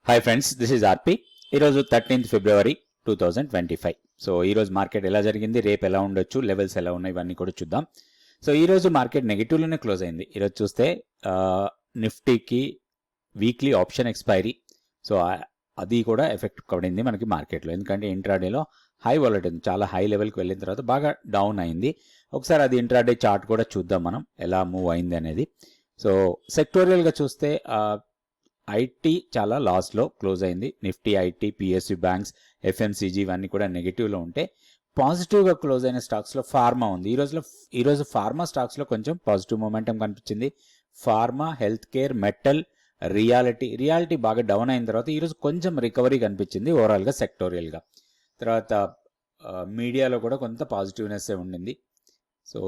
Hi friends, this is ఆర్పి. ఈరోజు 13th ఫిబ్రవరి 2025. So ఈరోజు market ఎలా జరిగింది, రేపు ఎలా ఉండొచ్చు, లెవెల్స్ ఎలా ఉన్నాయి, ఇవన్నీ కూడా చూద్దాం. సో ఈరోజు మార్కెట్ నెగిటివ్లోనే క్లోజ్ అయింది. ఈరోజు చూస్తే నిఫ్టీకి వీక్లీ ఆప్షన్ ఎక్స్పైరీ, సో అది కూడా ఎఫెక్ట్ పడింది మనకి మార్కెట్లో. ఎందుకంటే ఇంట్రాడేలో హై వాలటిలిటీ, చాలా హై లెవెల్కి వెళ్ళిన తర్వాత బాగా డౌన్ అయింది. ఒకసారి అది ఇంట్రాడే చార్ట్ కూడా చూద్దాం మనం ఎలా మూవ్ అయింది అనేది. సో సెక్టోరియల్గా చూస్తే ఐటీ చాలా లాస్లో క్లోజ్ అయింది. Nifty, IT, PSU banks, FMCG ఇవన్నీ కూడా నెగిటివ్లో ఉంటే పాజిటివ్గా క్లోజ్ అయిన స్టాక్స్లో ఫార్మా ఉంది. ఈరోజు ఫార్మా స్టాక్స్లో కొంచెం పాజిటివ్ మూమెంటం కనిపించింది. Pharma, health care, metal, reality బాగా డౌన్ అయిన తర్వాత ఈరోజు కొంచెం రికవరీ కనిపించింది ఓవరాల్గా సెక్టోరియల్గా. తర్వాత మీడియాలో కూడా కొంత పాజిటివ్నెస్ ఉండింది. సో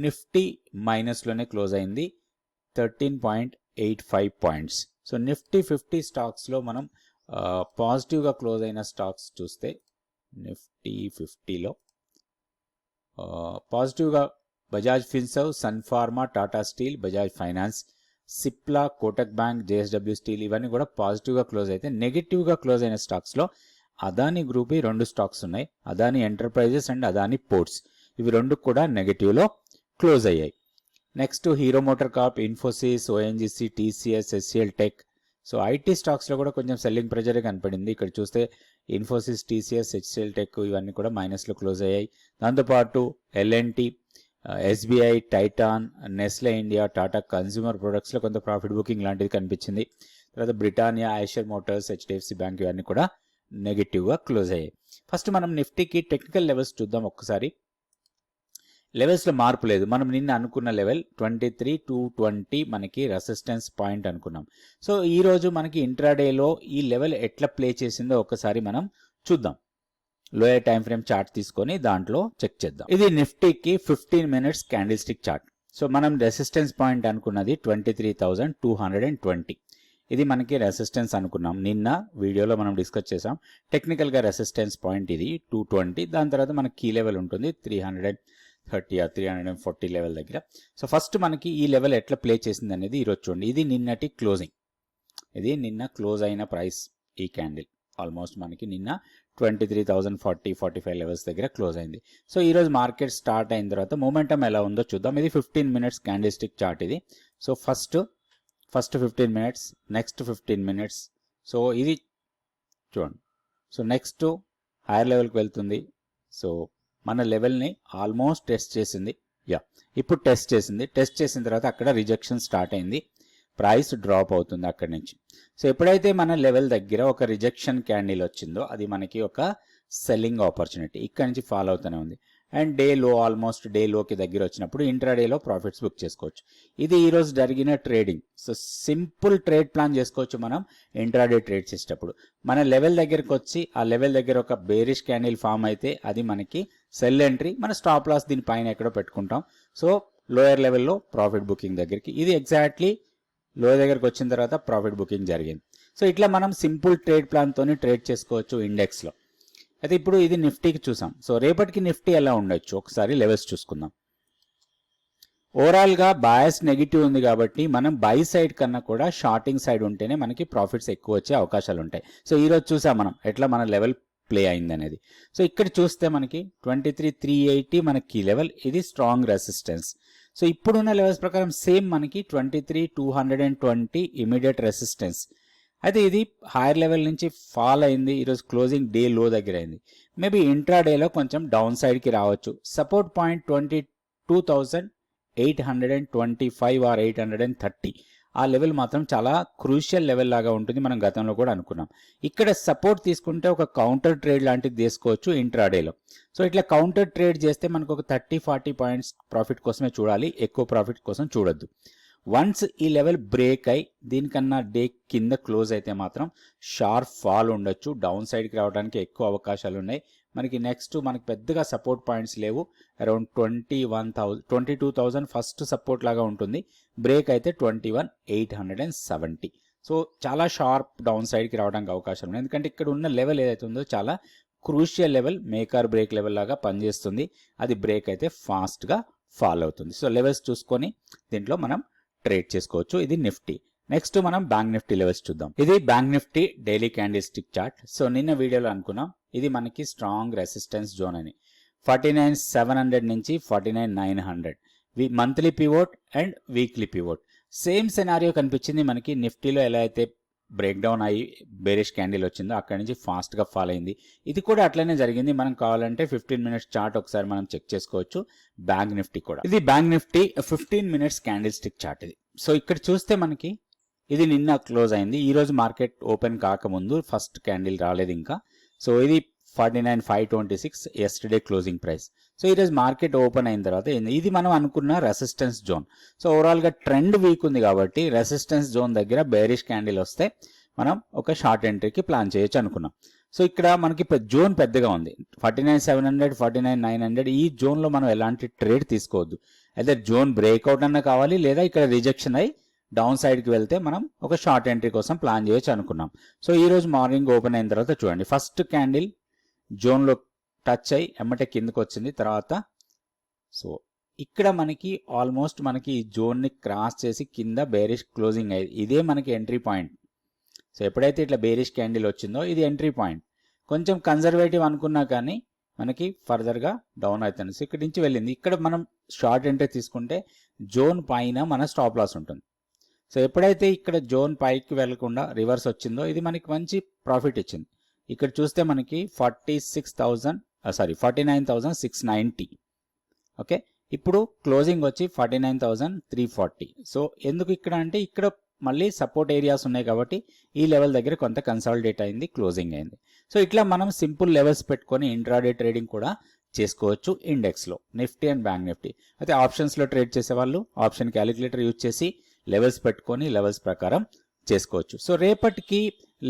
నిఫ్టీ మైనస్లోనే క్లోజ్ అయింది, 13.85 పాయింట్స్. సో నిఫ్టీ 50 స్టాక్స్లో మనం పాజిటివ్గా క్లోజ్ అయిన స్టాక్స్ చూస్తే నిఫ్టీ 50లో పాజిటివ్గా Bajaj Finserv, Sun Pharma, Tata steel, Bajaj finance, Cipla, Kotak bank, JSW steel ఇవన్నీ కూడా పాజిటివ్గా క్లోజ్ అయితే, నెగిటివ్గా క్లోజ్ అయిన స్టాక్స్లో అదానీ గ్రూప్ 2 స్టాక్స్ ఉన్నాయి. Adani enterprises and Adani ports, ఇవి రెండు కూడా నెగిటివ్లో క్లోజ్ అయ్యాయి. Next hero motor Corp, Infosys, ONGC, TCS, SCL tech. So IT స్టాక్స్లో కూడా కొంచెం సెల్లింగ్ ప్రెజరే కనపడింది. ఇక్కడ చూస్తే ఇన్ఫోసిస్, టీసీఎస్, హెచ్సిఎల్ టెక్ ఇవన్నీ కూడా మైనస్లో క్లోజ్ అయ్యాయి. దాంతోపాటు LNT, SBI, Titan, Nestle India, Tata consumer ప్రొడక్ట్స్లో కొంత ప్రాఫిట్ బుకింగ్ లాంటిది కనిపించింది. తర్వాత Britannia, Eicher Motors, HDFC bank ఇవన్నీ కూడా నెగిటివ్గా క్లోజ్ అయ్యాయి. ఫస్ట్ మనం నిఫ్టీకి టెక్నికల్ లెవెల్స్ చూద్దాం ఒక్కసారి. లెవెల్స్లో మార్పు లేదు. మనం నిన్న అనుకున్న లెవెల్ 23,220 మనకి రెసిస్టెన్స్ పాయింట్ అనుకున్నాం. సో ఈరోజు మనకి ఇంట్రాడేలో ఈ లెవెల్ ఎట్లా ప్లే చేసిందో ఒక్కసారి మనం చూద్దాం. లోయర్ టైం ఫ్రేమ్ చార్ట్ తీసుకొని దాంట్లో చెక్ చేద్దాం. ఇది నిఫ్టీకి 15 minutes candle stick chart. So మనం రెసిస్టెన్స్ పాయింట్ అనుకున్నది 23,220. ఇది మనకి రెసిస్టెన్స్ అనుకున్నాం. నిన్న వీడియోలో మనం డిస్కస్ చేసాం. టెక్నికల్గా రెసిస్టెన్స్ పాయింట్ ఇది 220. దాని తర్వాత మనకి కీ లెవెల్ ఉంటుంది 330 or 340 లెవెల్ దగ్గర. సో ఫస్ట్ మనకి ఈ లెవెల్ ఎట్లా ప్లే చేసింది అనేది ఈరోజు చూడండి. ఇది నిన్నటి క్లోజింగ్, ఇది నిన్న క్లోజ్ అయిన ప్రైస్. ఈ క్యాండిల్ ఆల్మోస్ట్ మనకి నిన్న 23,040-45 లెవెల్స్ దగ్గర క్లోజ్ అయింది. సో ఈరోజు మార్కెట్ స్టార్ట్ అయిన తర్వాత మూమెంటం ఎలా ఉందో చూద్దాం. ఇది 15 minutes క్యాండిల్ స్టిక్ చార్ట్ ఇది. So first 15 minutes, next 15 minutes. So ఇది చూడండి. సో నెక్స్ట్ హైయర్ లెవెల్కి వెళ్తుంది. సో మన లెవెల్ని ఆల్మోస్ట్ టెస్ట్ చేసింది. ఇప్పుడు టెస్ట్ చేసిన తర్వాత అక్కడ రిజెక్షన్ స్టార్ట్ అయింది, ప్రైస్ డ్రాప్ అవుతుంది అక్కడి నుంచి. సో ఎప్పుడైతే మన లెవెల్ దగ్గర ఒక రిజెక్షన్ క్యాండిల్ వచ్చిందో అది మనకి ఒక సెల్లింగ్ ఆపర్చునిటీ, ఇక్కడ నుంచి ఫాలో అవుతూనే ఉంది. అండ్ ఆల్మోస్ట్ డే లోకి దగ్గర వచ్చినప్పుడు ఇంట్రాడేలో ప్రాఫిట్స్ బుక్ చేసుకోవచ్చు. ఇది ఈరోజు జరిగిన trading. So simple trade plan చేసుకోవచ్చు మనం ఇంట్రాడే ట్రేడ్ చేసేటప్పుడు. మన లెవెల్ దగ్గరకు వచ్చి ఆ లెవెల్ దగ్గర ఒక బేరిష్ క్యాండిల్ ఫామ్ అయితే అది మనకి సెల్ ఎంట్రీ, మన స్టాప్ లాస్ దీనిపైన ఎక్కడో పెట్టుకుంటాం. సో లోయర్ లెవెల్లో ప్రాఫిట్ బుకింగ్ దగ్గరికి, ఇది ఎగ్జాక్ట్లీ లోయర్ దగ్గరకు వచ్చిన తర్వాత ప్రాఫిట్ బుకింగ్ జరిగింది. సో ఇట్లా మనం సింపుల్ ట్రేడ్ ప్లాన్తోని ట్రేడ్ చేసుకోవచ్చు ఇండెక్స్లో. అయితే ఇప్పుడు ఇది నిఫ్టీకి చూసాం. సో రేపటికి నిఫ్టీ ఎలా ఉండొచ్చు ఒకసారి లెవెల్స్ చూసుకుందాం. ఓవరాల్గా బయాస్ నెగిటివ్ ఉంది కాబట్టి మనం బై సైడ్ కన్నా కూడా షార్టింగ్ సైడ్ ఉంటేనే మనకి ప్రాఫిట్స్ ఎక్కువ వచ్చే అవకాశాలు ఉంటాయి. సో ఈరోజు చూసాం మనం ఎట్లా మన లెవెల్ ప్లే అయింది అనేది. సో ఇక్కడ చూస్తే మనకి 23,380 మనకి లెవెల్, ఇది స్ట్రాంగ్ రెసిస్టెన్స్. సో ఇప్పుడున్న లెవెల్స్ ప్రకారం సేమ్ మనకి 23,220 ఇమీడియట్ రెసిస్టెన్స్. అయితే ఇది హైయర్ లెవెల్ నుంచి ఫాల్ అయింది. ఈరోజు క్లోజింగ్ డే లో దగ్గర అయింది. మేబీ ఇంట్రాడేలో కొంచెం డౌన్ సైడ్కి రావచ్చు. సపోర్ట్ పాయింట్ 22,825 or 830, ఆ లెవెల్ మాత్రం చాలా క్రూషియల్ లెవెల్ లాగా ఉంటుంది. మనం గతంలో కూడా అనుకున్నాం. ఇక్కడ సపోర్ట్ తీసుకుంటే ఒక కౌంటర్ ట్రేడ్ లాంటిది తీసుకోవచ్చు ఇంట్రాడేలో. సో ఇట్లా కౌంటర్ ట్రేడ్ చేస్తే మనకు ఒక 30-40 పాయింట్స్ ప్రాఫిట్ కోసమే చూడాలి, ఎక్కువ ప్రాఫిట్ కోసం చూడొద్దు. వన్స్ ఈ లెవెల్ బ్రేక్ అయి దీనికన్నా డే కింద క్లోజ్ అయితే మాత్రం షార్ప్ ఫాల్ ఉండొచ్చు, డౌన్ సైడ్కి రావడానికి ఎక్కువ అవకాశాలు ఉన్నాయి. మనకి నెక్స్ట్ మనకి పెద్దగా సపోర్ట్ పాయింట్స్ లేవు. అరౌండ్ 22,000 ఫస్ట్ సపోర్ట్ లాగా ఉంటుంది. బ్రేక్ అయితే 21,870. సో చాలా షార్ప్ డౌన్ సైడ్కి రావడానికి అవకాశాలు ఉన్నాయి. ఎందుకంటే ఇక్కడ ఉన్న లెవెల్ ఏదైతే ఉందో చాలా crucial level, maker break level లాగా పనిచేస్తుంది. అది బ్రేక్ అయితే ఫాస్ట్గా ఫాల్ అవుతుంది. సో లెవెల్స్ చూసుకొని దీంట్లో మనం ట్రేడ్ చేసుకోవచ్చు. ఇది నిఫ్టీ. నెక్స్ట్ మనం బ్యాంక్ నిఫ్టీ లెవెల్స్ చూద్దాం. ఇది bank Nifty daily candle stick chart. So నిన్న వీడియోలో అనుకున్నాం ఇది మనకి స్ట్రాంగ్ రెసిస్టెన్స్ జోన్ అని 49,700 నుంచి 49,900 monthly pivot and weekly pivot. Same scenario కనిపించింది మనకి నిఫ్టీలో. ఎలా అయితే బ్రేక్ డౌన్ అయ్యి బేరిష్ క్యాండిల్ వచ్చిందో అక్కడి నుంచి ఫాస్ట్గా ఫాల్ అయింది. ఇది కూడా అట్లనే జరిగింది. మనం కావాలంటే 15 మినిట్స్ చార్ట్ ఒకసారి మనం చెక్ చేసుకోవచ్చు. బ్యాంక్ నిఫ్టీ కూడా ఇది bank Nifty 15 minutes candle stick chart ఇది. సో ఇక్కడ చూస్తే మనకి ఇది నిన్న క్లోజ్ అయింది. ఈ రోజు మార్కెట్ ఓపెన్ కాకముందు ఫస్ట్ క్యాండిల్ రాలేదు ఇంకా. సో ఇది 49,526 ఎస్టర్డే క్లోజింగ్ ప్రైస్. సో ఈరోజు మార్కెట్ ఓపెన్ అయిన తర్వాత ఇది మనం అనుకున్న రెసిస్టెన్స్ జోన్. సో ఓవరాల్గా ట్రెండ్ వీక్ ఉంది కాబట్టి రెసిస్టెన్స్ జోన్ దగ్గర బేరిష్ క్యాండిల్ వస్తే మనం ఒక షార్ట్ ఎంట్రీకి ప్లాన్ చేయొచ్చు అనుకున్నాం. సో ఇక్కడ మనకి జోన్ పెద్దగా ఉంది 49,700 49,900. ఈ జోన్లో మనం ఎలాంటి ట్రేడ్ తీసుకోవద్దు. అయితే జోన్ బ్రేక్అవుట్ అన్న కావాలి, లేదా ఇక్కడ రిజెక్షన్ అయ్యి డౌన్ సైడ్కి వెళ్తే మనం ఒక షార్ట్ ఎంట్రీ కోసం ప్లాన్ చేయొచ్చు అనుకున్నాం. సో ఈ రోజు మార్నింగ్ ఓపెన్ అయిన తర్వాత చూడండి, ఫస్ట్ క్యాండిల్ జోన్లో టచ్ అయ్యి ఎమ్మటే కిందకు వచ్చింది. తర్వాత సో ఇక్కడ మనకి ఆల్మోస్ట్ మనకి ఈ జోన్ని క్రాస్ చేసి కింద బేరిష్ క్లోజింగ్ అయ్యింది. ఇదే మనకి ఎంట్రీ పాయింట్. సో ఎప్పుడైతే ఇట్లా బేరిష్ క్యాండిల్ వచ్చిందో ఇది ఎంట్రీ పాయింట్. కొంచెం కన్జర్వేటివ్ అనుకున్నా కానీ మనకి ఫర్దర్గా డౌన్ అవుతుంది. సో ఇక్కడి నుంచి వెళ్ళింది. ఇక్కడ మనం షార్ట్ ఎంట్రీ తీసుకుంటే జోన్ పైన మన స్టాప్ లాస్ ఉంటుంది. సో ఎప్పుడైతే ఇక్కడ జోన్ పైకి వెళ్లకుండా రివర్స్ వచ్చిందో ఇది మనకి మంచి ప్రాఫిట్ ఇచ్చింది. ఇక్కడ చూస్తే మనకి 49,690. ఓకే, ఇప్పుడు క్లోజింగ్ వచ్చి 49,340. సో ఎందుకు ఇక్కడ అంటే ఇక్కడ మళ్ళీ సపోర్ట్ ఏరియాస్ ఉన్నాయి కాబట్టి ఈ లెవెల్ దగ్గర కొంత కన్సాలిడేట్ అయింది, క్లోజింగ్ అయింది. సో ఇట్లా మనం సింపుల్ లెవెల్స్ పెట్టుకొని ఇంట్రాడే ట్రేడింగ్ కూడా చేసుకోవచ్చు ఇండెక్స్లో, నిఫ్టీ అండ్ బ్యాంక్ నిఫ్టీ. అయితే ఆప్షన్స్లో ట్రేడ్ చేసే వాళ్ళు ఆప్షన్ క్యాలిక్యులేటర్ యూజ్ చేసి లెవెల్స్ పెట్టుకొని లెవెల్స్ ప్రకారం చేసుకోవచ్చు. సో రేపటికి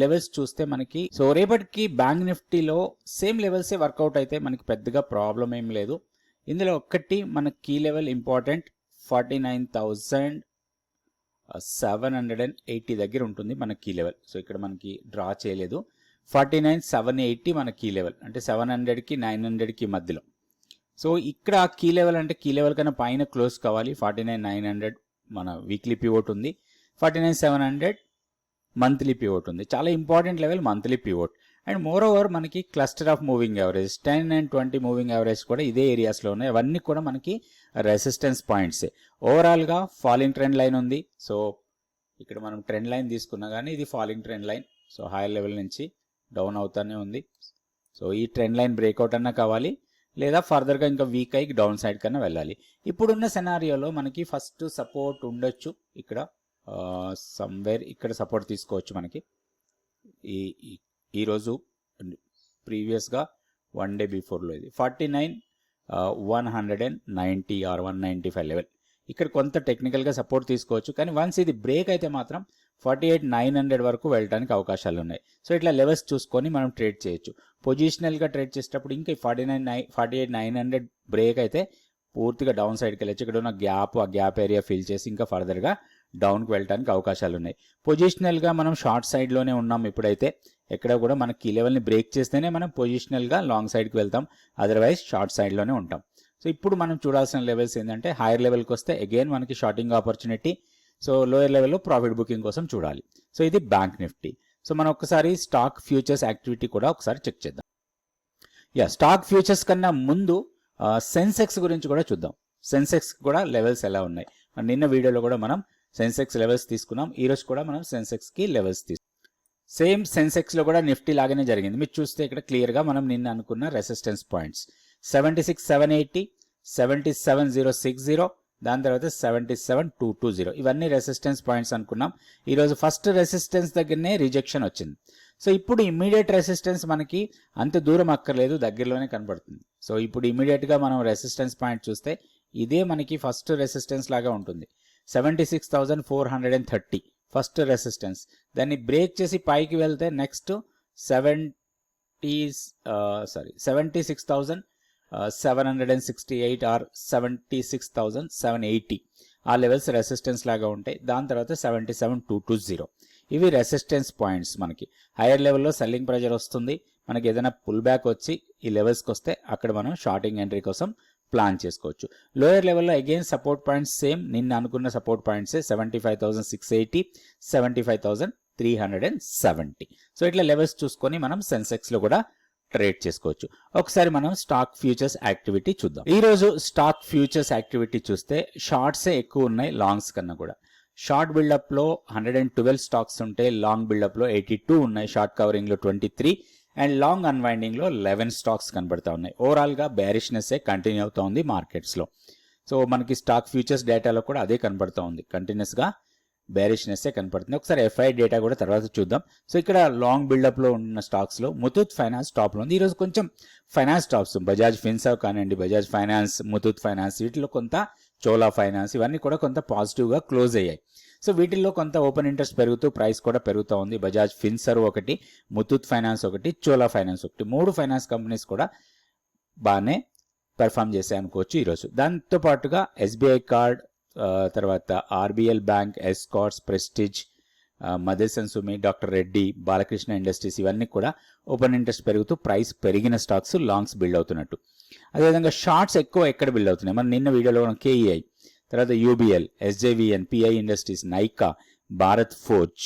లెవెల్స్ చూస్తే మనకి రేపటికి బ్యాంక్ నిఫ్టీలో సేమ్ లెవెల్సే వర్కౌట్ అయితే మనకి పెద్దగా ప్రాబ్లం ఏం లేదు. ఇందులో ఒక్కటి మన కీ లెవెల్ ఇంపార్టెంట్ 49,780 దగ్గర ఉంటుంది మన కీ లెవెల్. సో ఇక్కడ మనకి డ్రా చేయలేదు. 49,780 మన కీ లెవెల్, అంటే 700కి 900కి మధ్యలో. సో ఇక్కడ కీ లెవెల్ అంటే కీ లెవెల్ కన్నా పైన క్లోజ్ కావాలి. 49,900 మన వీక్లీ పివోట్ ఉంది, 49,700 మంత్లీ పివోట్ ఉంది. చాలా important level monthly pivot. And more over మనకి cluster of moving average 10 and 20 moving average కూడా ఇదే ఏరియాస్లో ఉన్నాయి. అవన్నీ కూడా మనకి రెసిస్టెన్స్ పాయింట్సే. ఓవరాల్గా ఫాలింగ్ ట్రెండ్ లైన్ ఉంది. సో ఇక్కడ మనం ట్రెండ్ లైన్ తీసుకున్నా కానీ ఇది falling trend line. So higher level నుంచి డౌన్ అవుతానే ఉంది. సో ఈ ట్రెండ్ లైన్ బ్రేక్అవుట్ అన్నా కావాలి, లేదా ఫర్దర్గా ఇంకా వీక్ అయ్యి డౌన్ సైడ్ కన్నా వెళ్ళాలి. ఇప్పుడున్న సెనారియోలో మనకి ఫస్ట్ సపోర్ట్ ఉండొచ్చు ఇక్కడ సమ్వేర్. ఇక్కడ సపోర్ట్ తీసుకోవచ్చు మనకి ఈరోజు ప్రీవియస్గా 1 day బిఫోర్లో ఇది 49,190 or 195 లెవెల్. ఇక్కడ కొంత టెక్నికల్గా సపోర్ట్ తీసుకోవచ్చు, కానీ వన్స్ ఇది బ్రేక్ అయితే మాత్రం 48,900 వరకు వెళ్ళడానికి అవకాశాలు ఉన్నాయి. సో ఇట్లా లెవెల్స్ చూసుకొని మనం ట్రేడ్ చేయొచ్చు. పొజిషనల్గా ట్రేడ్ చేసేటప్పుడు ఇంకా 48,900 బ్రేక్ అయితే పూర్తిగా డౌన్ సైడ్కి వెళ్ళచ్చు. ఇక్కడ ఉన్న ఆ గ్యాప్ ఏరియా ఫిల్ చేసి ఇంకా ఫర్దర్గా డౌన్కి వెళ్ళడానికి అవకాశాలు ఉన్నాయి. పొజిషనల్గా మనం షార్ట్ సైడ్లోనే ఉన్నాం ఇప్పుడైతే. ఎక్కడ కూడా మన కీ లెవెల్ని బ్రేక్ చేస్తేనే మనం పొజిషనల్గా లాంగ్ సైడ్కి వెళ్తాం, అదర్వైజ్ షార్ట్ సైడ్లోనే ఉంటాం. సో ఇప్పుడు మనం చూడాల్సిన లెవెల్స్ ఏంటంటే హైయర్ లెవెల్కి వస్తే అగైన్ మనకి షార్టింగ్ ఆపర్చునిటీ. సో లోయర్ లెవెల్లో ప్రాఫిట్ బుకింగ్ కోసం చూడాలి. సో ఇది బ్యాంక్ నిఫ్టీ. సో మనం ఒకసారి స్టాక్ ఫ్యూచర్స్ యాక్టివిటీ కూడా ఒకసారి చెక్ చేద్దాం. స్టాక్ ఫ్యూచర్స్ కన్నా ముందు సెన్సెక్స్ గురించి కూడా చూద్దాం. సెన్సెక్స్ కూడా లెవెల్స్ ఎలా ఉన్నాయి. నిన్న వీడియోలో కూడా మనం సెన్సెక్స్ లెవెల్స్ తీసుకున్నాం. ఈరోజు కూడా మనం సెన్సెక్స్కి లెవెల్స్ తీసుకున్నాం. సేమ్ సెన్సెక్స్లో కూడా నిఫ్టీ లాగానే జరిగింది. మీరు చూస్తే ఇక్కడ క్లియర్గా మనం నిన్న అనుకున్న రెసిస్టెన్స్ పాయింట్స్ 76,780, 77,060, దాని తర్వాత 77,220 ఇవన్నీ రెసిస్టెన్స్ పాయింట్స్ అనుకున్నాం. ఈరోజు ఫస్ట్ రెసిస్టెన్స్ దగ్గరనే రిజెక్షన్ వచ్చింది. సో ఇప్పుడు ఇమ్మీడియట్ రెసిస్టెన్స్ మనకి అంత దూరం అక్కర్లేదు, దగ్గరలోనే కనబడుతుంది. సో ఇప్పుడు ఇమ్మీడియట్గా మనం రెసిస్టెన్స్ పాయింట్ చూస్తే ఇదే మనకి ఫస్ట్ రెసిస్టెన్స్ లాగా ఉంటుంది. 76,430 ఫస్ట్ రెసిస్టెన్స్. దాన్ని బ్రేక్ చేసి పైకి వెళ్తే నెక్స్ట్ 76,768 ఆర్ 76,780 ఆ లెవెల్స్ రెసిస్టెన్స్ లాగా ఉంటాయి. దాని తర్వాత 77,220 ఇవి రెసిస్టెన్స్ పాయింట్స్. మనకి హైయర్ లెవెల్లో సెల్లింగ్ ప్రెజర్ వస్తుంది. మనకి ఏదైనా పుల్ బ్యాక్ వచ్చి ఈ లెవెల్స్కి వస్తే అక్కడ మనం షార్టింగ్ ఎంట్రీ కోసం ప్లాన్ చేసుకోవచ్చు. లోయర్ లెవెల్లో అగైన్ సపోర్ట్ పాయింట్స్ సేమ్, నిన్న అనుకున్న సపోర్ట్ పాయింట్సే 75,680, 75,370. సో ఇట్లా లెవెల్స్ చూసుకొని మనం సెన్సెక్స్లో కూడా ట్రేడ్ చేసుకోవచ్చు. ఒకసారి మనం స్టాక్ ఫ్యూచర్స్ యాక్టివిటీ చూద్దాం. ఈరోజు స్టాక్ ఫ్యూచర్స్ యాక్టివిటీ చూస్తే షార్ట్సే ఎక్కువ ఉన్నాయి లాంగ్స్ కన్నా కూడా. షార్ట్ బిల్డప్లో 112 స్టాక్స్ ఉంటే లాంగ్ బిల్డప్లో 82 ఉన్నాయి, షార్ట్ కవరింగ్లో 23 అండ్ లాంగ్ అన్వైండింగ్లో 11 స్టాక్స్ కనబడతా ఉన్నాయి. ఓవరాల్గా బేరిష్నెస్సే కంటిన్యూ అవుతా ఉంది మార్కెట్స్లో. సో మనకి స్టాక్ ఫ్యూచర్స్ డేటాలో కూడా అదే కనబడతా ఉంది, కంటిన్యూస్గా బేరిష్నెస్సే కనపడుతుంది. ఒకసారి ఎఫ్ఐ డేటా కూడా తర్వాత చూద్దాం. సో ఇక్కడ లాంగ్ బిల్డప్లో ఉన్న స్టాక్స్లో ముతూట్ ఫైనాన్స్ టాప్లో ఉంది. ఈరోజు కొంచెం ఫైనాన్స్ టాప్స్ బజాజ్ ఫిన్సర్వ్ కానివ్వండి, బజాజ్ ఫైనాన్స్, ముతూట్ ఫైనాన్స్, వీటిలో కొంత చోలా ఫైనాన్స్, ఇవన్నీ కూడా కొంత పాజిటివ్గా క్లోజ్ అయ్యాయి. సో వీటిల్లో కొంత ఓపెన్ ఇంట్రెస్ట్ పెరుగుతూ ప్రైస్ కూడా పెరుగుతూ ఉంది. బజాజ్ ఫిన్సర్వ్ ఒకటి, ముతూట్ ఫైనాన్స్ ఒకటి, చోలా ఫైనాన్స్ ఒకటి, 3 ఫైనాన్స్ కంపెనీస్ కూడా బాగానే పెర్ఫామ్ చేశాయి అనుకోవచ్చు ఈరోజు. దాంతో పాటుగా ఎస్బీఐ కార్డ్, తర్వాత RBL bank, escorts, prestige, Motherson సుమి, డాక్టర్ రెడ్డి, బాలకృష్ణ ఇండస్ట్రీస్, ఇవన్నీ కూడా ఓపెన్ ఇంట్రెస్ట్ పెరుగుతూ ప్రైస్ పెరిగిన స్టాక్స్ లాంగ్స్ బిల్డ్ అవుతున్నట్టు. అదేవిధంగా షార్ట్స్ ఎక్కువ ఎక్కడ బిల్డ్ అవుతున్నాయి, మనం నిన్న వీడియోలో మనం కేఈఐ, తర్వాత UBL, SJVN, pi industries, Nykaa, Bharat forge,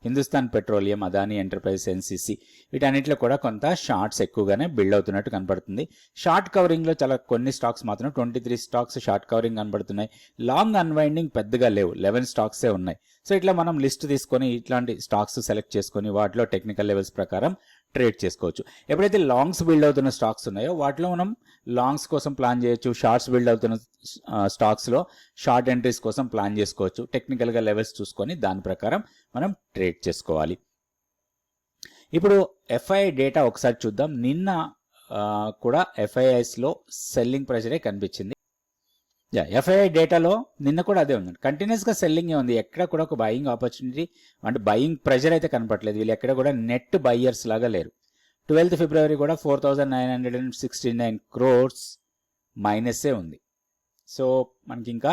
Hindustan petroleum, Adani enterprise, NCC, వీటన్నిటిలో కూడా కొంత షార్ట్స్ ఎక్కువగానే బిల్డ్ అవుతున్నట్టు కనపడుతుంది. షార్ట్ కవరింగ్లో చాలా కొన్ని స్టాక్స్ మాత్రం 23 స్టాక్స్ షార్ట్ కవరింగ్ కనబడుతున్నాయి. లాంగ్ అన్వైండింగ్ పెద్దగా లేవు, 11 స్టాక్సే ఉన్నాయి. సో ఇట్లా మనం లిస్ట్ తీసుకొని ఇట్లాంటి స్టాక్స్ సెలెక్ట్ చేసుకొని వాటిలో టెక్నికల్ లెవెల్స్ ప్రకారం ట్రేడ్ చేసుకోవచ్చు. ఎప్పుడైతే లాంగ్స్ బిల్డ్ అవుతున్న స్టాక్స్ ఉన్నాయో వాటిలో మనం లాంగ్స్ కోసం ప్లాన్ చేయొచ్చు, షార్ట్స్ బిల్డ్ అవుతున్న స్టాక్స్లో షార్ట్ ఎంట్రీస్ కోసం ప్లాన్ చేసుకోవచ్చు. టెక్నికల్గా లెవెల్స్ చూసుకొని దాని ప్రకారం మనం ట్రేడ్ చేసుకోవాలి. ఇప్పుడు ఎఫ్ఐ డేటా ఒకసారి చూద్దాం. నిన్న కూడా ఎఫ్ఐఐస్లో సెల్లింగ్ ప్రెషరే కనిపించింది. ఎఫ్ఐఐ డేటాలో నిన్న కూడా అదే ఉంది, కంటిన్యూస్గా సెల్లింగే ఉంది. ఎక్కడ కూడా ఒక బయింగ్ ఆపర్చునిటీ అంటే బయింగ్ ప్రెషర్ అయితే కనపట్లేదు. వీళ్ళు ఎక్కడ కూడా నెట్ బయ్యర్స్ లాగా లేరు. 12th ఫిబ్రవరి కూడా 4,969 crores మైనస్సే ఉంది. సో మనకి ఇంకా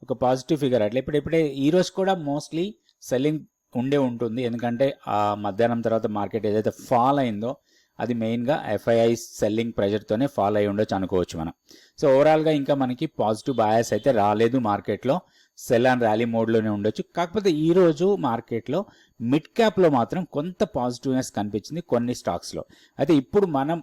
ఒక పాజిటివ్ ఫిగర్ అట్లా ఇప్పుడే ఈరోజు కూడా మోస్ట్లీ సెల్లింగ్ ఉండే ఉంటుంది. ఎందుకంటే ఆ మధ్యాహ్నం తర్వాత మార్కెట్ ఏదైతే ఫాల్ అయిందో అది మెయిన్గా ఎఫ్ఐఐ సెల్లింగ్ ప్రెషర్తోనే ఫాల్ అయి ఉండొచ్చు అనుకోవచ్చు మనం. సో ఓవరాల్గా ఇంకా మనకి పాజిటివ్ బయాస్ అయితే రాలేదు మార్కెట్లో, సెల్ అండ్ ర్యాలీ మోడ్లోనే ఉండొచ్చు. కాకపోతే ఈరోజు మార్కెట్లో మిడ్ క్యాప్లో మాత్రం కొంత పాజిటివ్నెస్ కనిపించింది కొన్ని స్టాక్స్లో. అయితే ఇప్పుడు మనం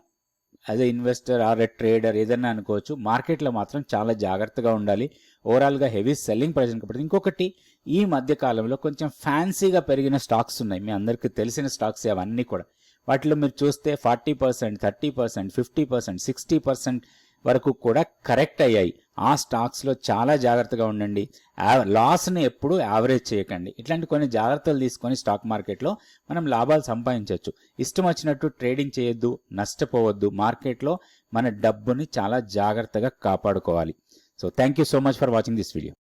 as a investor or a trader ఏదన్నా అనుకోవచ్చు, మార్కెట్లో మాత్రం చాలా జాగ్రత్తగా ఉండాలి. ఓవరాల్గా హెవీ సెల్లింగ్ ప్రెషర్ కాబట్టి. ఇంకొకటి, ఈ మధ్య కాలంలో కొంచెం ఫ్యాన్సీగా పెరిగిన స్టాక్స్ ఉన్నాయి, మీ అందరికీ తెలిసిన స్టాక్స్ అవన్నీ కూడా. వాటిలో మీరు చూస్తే 40%, 30%, 50%, 60% వరకు కూడా కరెక్ట్ అయ్యాయి. ఆ స్టాక్స్లో చాలా జాగ్రత్తగా ఉండండి. లాస్ని ఎప్పుడు యావరేజ్ చేయకండి. ఇట్లాంటి కొన్ని జాగ్రత్తలు తీసుకొని స్టాక్ మార్కెట్లో మనం లాభాలు సంపాదించవచ్చు. ఇష్టం వచ్చినట్టు ట్రేడింగ్ చేయొద్దు, నష్టపోవద్దు. మార్కెట్లో మన డబ్బుని చాలా జాగ్రత్తగా కాపాడుకోవాలి. So thank you so much for watching this video.